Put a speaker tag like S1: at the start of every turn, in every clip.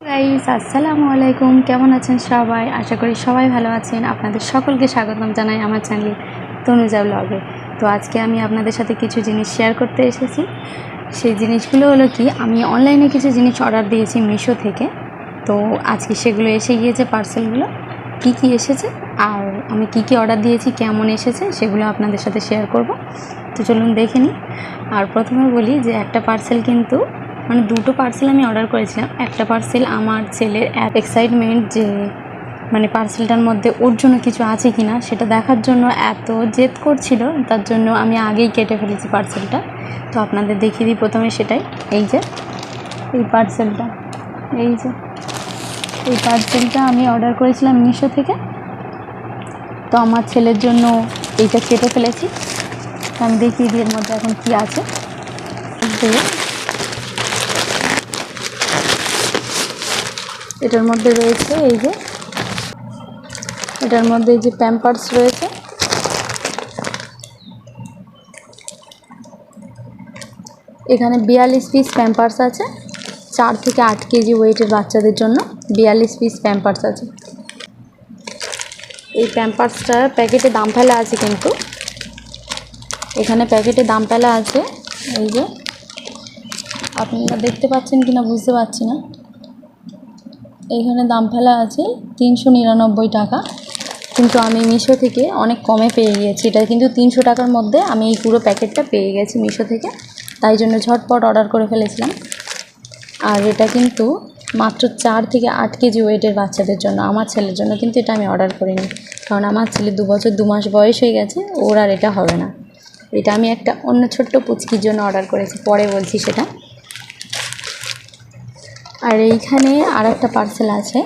S1: Guys আসসালামু আলাইকুম, কেমন আছেন সবাই? আশা করি সবাই ভালো আছেন। আপনাদের সকলকে স্বাগতম জানাই আমার চ্যানেল তনুজা ব্লগে। তো আজকে আমি আপনাদের সাথে কিছু জিনিস শেয়ার করতে এসেছি। সেই জিনিসগুলো হলো কি, আমি অনলাইনে কিছু জিনিস অর্ডার দিয়েছি মিশো থেকে। তো আজকে সেগুলো এসে গিয়েছে, পার্সেলগুলো কি এসেছে আর আমি কি অর্ডার দিয়েছি, কেমন এসেছে সেগুলো আপনাদের সাথে শেয়ার করব। তো চলুন দেখে নিই। আর প্রথমে বলি যে একটা পার্সেল কিন্তু দুটো পার্সেল আমি অর্ডার করেছিলাম। একটা পার্সেল আমার ছেলের এক্সাইটমেন্ট যে পার্সেলটার মধ্যে ওর জন্য কিছু আছে কি না সেটা দেখার জন্য এত জেদ করছিল, তার জন্য আমি আগেই কেটে ফেলেছি পার্সেলটা। তো আপনাদের দেখিয়ে দিই প্রথমে সেটাই। এই যে এই পার্সেলটা, এই পার্সেলটা আমি অর্ডার করেছিলাম মিশো থেকে। তো আমার ছেলের জন্য এইটা কেটে ফেলেছি। আমি দেখিয়ে দিই এর মধ্যে এখন কি আছে। এটার মধ্যে রয়েছে এটার মধ্যে এই যে প্যাম্পার্স রয়েছে। এখানে 42 পিস প্যাম্পার্স আছে। 4 থেকে 8 কেজি ওয়েটের বাচ্চাদের জন্য 42 পিস প্যাম্পার্স আছে। এই প্যাম্পার্সটার প্যাকেটে দাম ফেলা আছে, কিন্তু এখানে প্যাকেটে দাম ফেলা আছে। এই যে আপনারা দেখতে পাচ্ছেন কিনা বুঝতে পারছি না, এইখানে দাম ফেলা আছে 399 টাকা। কিন্তু আমি মিশো থেকে অনেক কমে পেয়ে গিয়েছি। এটা কিন্তু 300 টাকার মধ্যে আমি এই পুরো প্যাকেটটা পেয়ে গেছি মিশো থেকে, তাই জন্য ঝটপট অর্ডার করে ফেলেছিলাম। আর এটা কিন্তু মাত্র 4 থেকে 8 কেজি ওয়েটের বাচ্চাদের জন্য। আমার ছেলের জন্য কিন্তু এটা আমি অর্ডার করিনি, কারণ আমার ছেলে 2 বছর 2 মাস বয়স হয়ে গেছে, ওর আর এটা হবে না। এটা আমি একটা অন্য ছোট্ট পুচকির জন্য অর্ডার করেছি, পরে বলছি সেটা। আর এইখানে আর একটা পার্সেল আছে।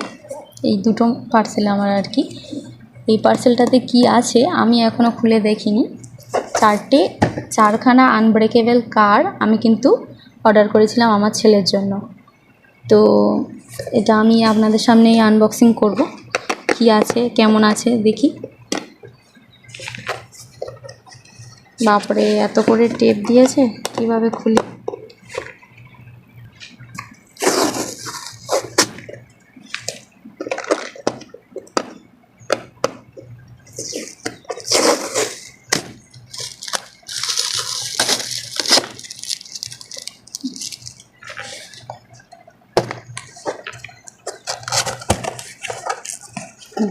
S1: এই দুটো পার্সেল আমার আর কি। এই পার্সেলটাতে কি আছে আমি এখনও খুলে দেখিনি। 4খানা আনব্রেকেবল কার আমি কিন্তু অর্ডার করেছিলাম আমার ছেলের জন্য। তো এটা আমি আপনাদের সামনেই আনবক্সিং করব। কি আছে কেমন আছে দেখি। বাপরে, এত করে টেপ দিয়েছে, কিভাবে খুলি।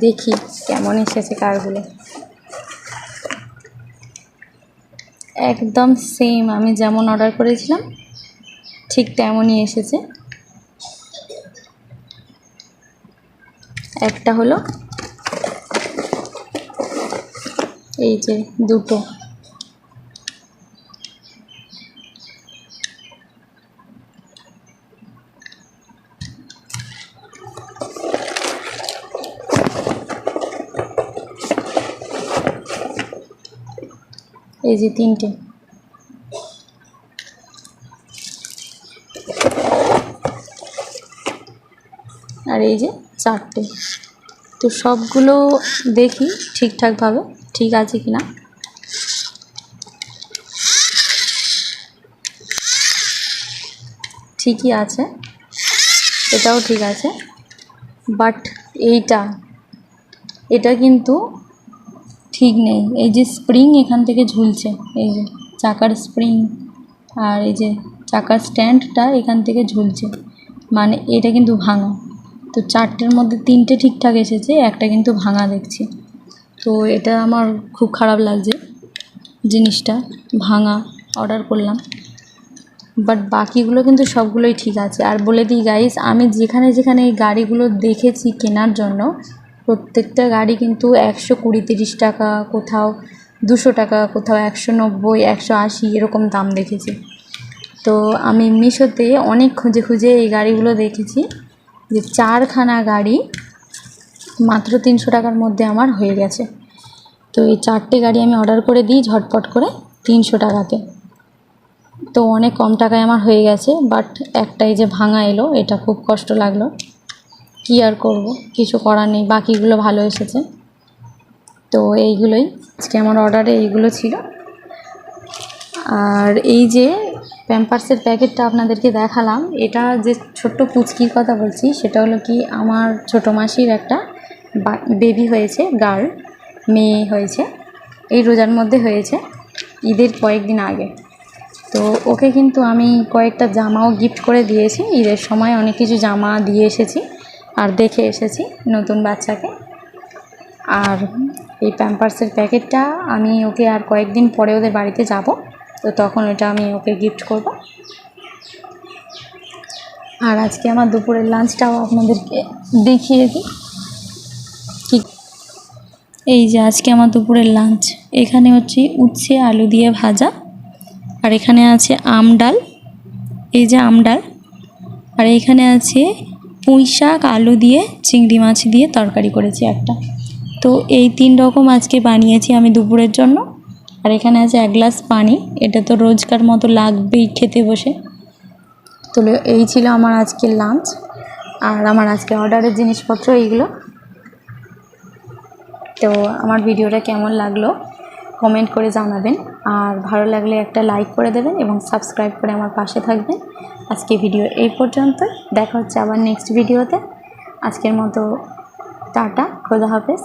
S1: দেখি কেমন এসেছে কারগুলো। একদম সেম আমি যেমন অর্ডার করেছিলাম ঠিক তেমনই এসেছে। একটা হলো এই যে দুটো, এই যে 3টে, আর এই যে 4টে। তো সবগুলো দেখি ঠিকঠাকভাবে ঠিক আছে কিনা। ঠিকই আছে, এটাও ঠিক আছে। বাট এটা কিন্তু ঠিক নেই। এই যে স্প্রিং এখান থেকে ঝুলছে, এই যে চাকার স্প্রিং, আর এই যে চাকার স্ট্যান্ডটা এখান থেকে ঝুলছে, মানে এটা কিন্তু ভাঙা। তো 4টের মধ্যে 3টে ঠিকঠাক এসেছে, একটা কিন্তু ভাঙা দেখছি। তো এটা আমার খুব খারাপ লাগছে, জিনিসটা ভাঙা অর্ডার করলাম। বাট বাকিগুলো কিন্তু সবগুলোই ঠিক আছে। আর বলে দিই গাইস, আমি যেখানে যেখানে এই গাড়িগুলো দেখেছি কেনার জন্য, প্রত্যেকটা গাড়ি কিন্তু 120-130 টাকা, কোথাও 200 টাকা, কোথাও 190, 180 এরকম দাম দেখেছি। তো আমি মিশোতে অনেক খুঁজে খুঁজে এই গাড়িগুলো দেখেছি, যে 4খানা গাড়ি মাত্র 300 টাকার মধ্যে আমার হয়ে গেছে। তো এই 4টে গাড়ি আমি অর্ডার করে দিই ঝটপট করে 300 টাকাতে। তো অনেক কম টাকায় আমার হয়ে গেছে। বাট একটাই যে ভাঙা এলো, এটা খুব কষ্ট লাগলো। কি আর করব, কিছু করার নেই, বাকিগুলো ভালো এসেছে। তো এইগুলোই আজকে আমার অর্ডারে এইগুলো ছিল। আর এই যে প্যাম্পার্সের প্যাকেটটা আপনাদেরকে দেখালাম। এটা যে ছোট্ট পুচকির কথা বলছি সেটা হলো কি আমার ছোটো মাসির একটা বেবি হয়েছে, গার্ল, মেয়ে হয়েছে, এই রোজার মধ্যে হয়েছে, ঈদের কয়েকদিন আগে। তো ওকে কিন্তু আমি কয়েকটা জামাও গিফট করে দিয়েছি। ঈদের সময় অনেক কিছু জামা দিয়ে এসেছি আর দেখে এসেছি নতুন বাচ্চাকে। আর এই প্যাম্পার্সের প্যাকেটটা আমি ওকে আর কয়েকদিন পরে ওদের বাড়িতে যাব, তো তখন ওটা আমি ওকে গিফট করব। আর আজকে আমার দুপুরের লাঞ্চটাও আপনাদেরকে দেখিয়ে দিই। এই যে আজকে আমার দুপুরের লাঞ্চ, এখানে হচ্ছে উচ্ছে আলু দিয়ে ভাজা, আর এখানে আছে আম ডাল, এই যে আম ডাল, আর এখানে আছে পুঁই শাক আলু দিয়ে চিংড়ি মাছ দিয়ে তরকারি করেছি একটা। তো এই 3 রকম আজকে বানিয়েছি আমি দুপুরের জন্য। আর এখানে আছে 1 গ্লাস পানি, এটা তো রোজকার মতো লাগবেই খেতে বসে। তো এই ছিল আমার আজকের লাঞ্চ, আর আমার আজকে অর্ডারের জিনিসপত্র এইগুলো। তো আমার ভিডিওটা কেমন লাগলো কমেন্ট করে জানাবেন, আর ভালো লাগলে একটা লাইক করে দেবেন এবং সাবস্ক্রাইব করে আমার পাশে থাকবেন। আজকে ভিডিও এই পর্যন্ত, দেখা হচ্ছে আবার নেক্সট ভিডিওতে। আজকের মতো টাটা, খোদা হাফেজ।